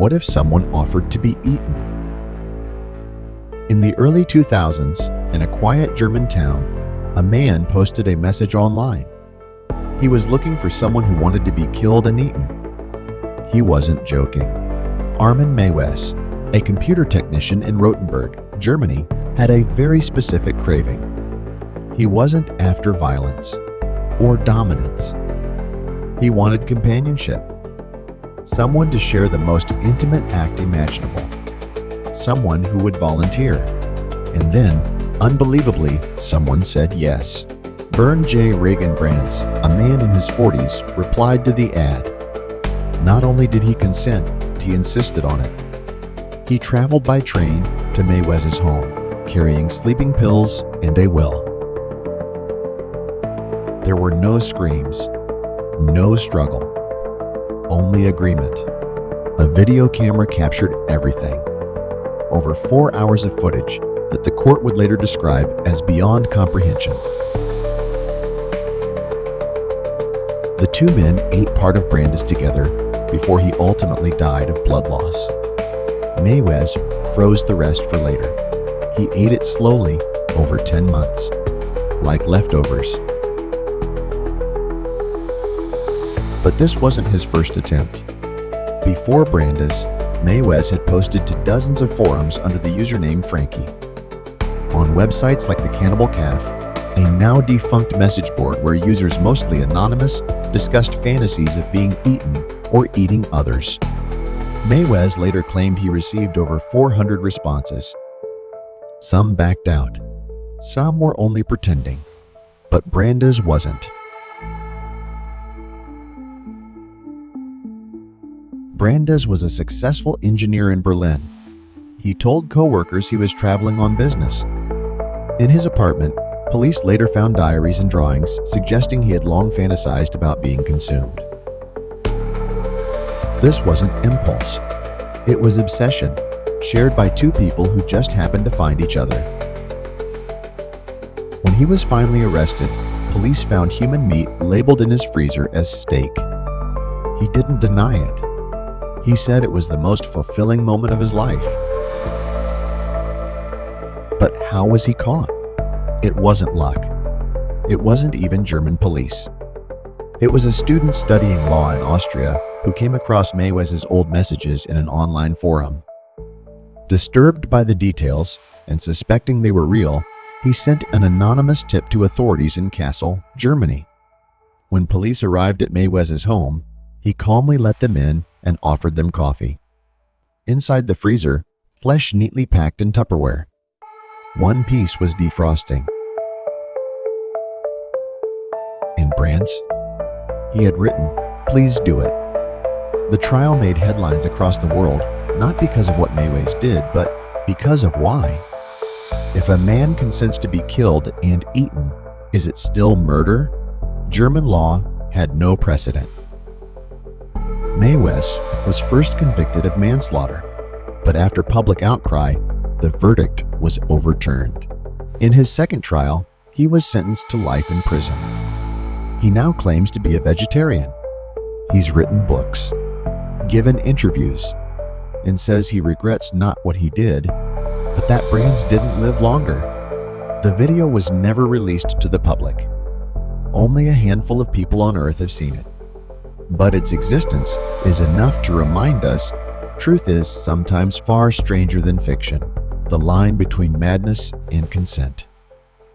What if someone offered to be eaten? In the early 2000s, in a quiet German town, a man posted a message online. He was looking for someone who wanted to be killed and eaten. He wasn't joking. Armin Mewes, a computer technician in Rothenburg, Germany, had a very specific craving. He wasn't after violence or dominance. He wanted companionship. Someone to share the most intimate act imaginable. Someone who would volunteer. And then, unbelievably, someone said yes. Bernd J. Regenbrandts, a man in his 40s, replied to the ad. Not only did he consent, he insisted on it. He traveled by train to Mewes's home, carrying sleeping pills and a will. There were no screams, no struggle, only agreement. A video camera captured everything. Over 4 hours of footage that the court would later describe as beyond comprehension. The two men ate part of Brandes together before he ultimately died of blood loss. Mewes froze the rest for later. He ate it slowly over 10 months, like leftovers. But this wasn't his first attempt. Before Brandes, Mewes had posted to dozens of forums under the username Frankie. On websites like the Cannibal Caf, a now defunct message board where users mostly anonymous discussed fantasies of being eaten or eating others. Mewes later claimed he received over 400 responses. Some backed out. Some were only pretending. But Brandes wasn't. Brandes was a successful engineer in Berlin. He told co-workers he was traveling on business. In his apartment, police later found diaries and drawings suggesting he had long fantasized about being consumed. This wasn't impulse. It was obsession, shared by two people who just happened to find each other. When he was finally arrested, police found human meat labeled in his freezer as steak. He didn't deny it. He said it was the most fulfilling moment of his life. But how was he caught? It wasn't luck. It wasn't even German police. It was a student studying law in Austria who came across Mewes's old messages in an online forum. Disturbed by the details and suspecting they were real, he sent an anonymous tip to authorities in Kassel, Germany. When police arrived at Mewes's home, he calmly let them in and offered them coffee. Inside the freezer, flesh neatly packed in Tupperware. One piece was defrosting. In Brandes, he had written, "Please do it." The trial made headlines across the world, not because of what Mewes did, but because of why. If a man consents to be killed and eaten, is it still murder? German law had no precedent. Mewes was first convicted of manslaughter, but after public outcry, the verdict was overturned. In his second trial, he was sentenced to life in prison. He now claims to be a vegetarian. He's written books, given interviews, and says he regrets not what he did, but that Brandes didn't live longer. The video was never released to the public. Only a handful of people on Earth have seen it. But its existence is enough to remind us truth is sometimes far stranger than fiction. The line between madness and consent,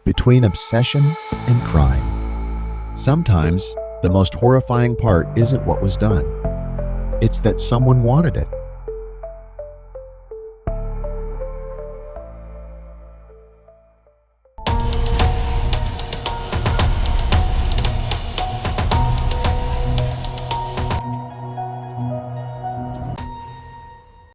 between obsession and crime. Sometimes the most horrifying part isn't what was done. It's that someone wanted it.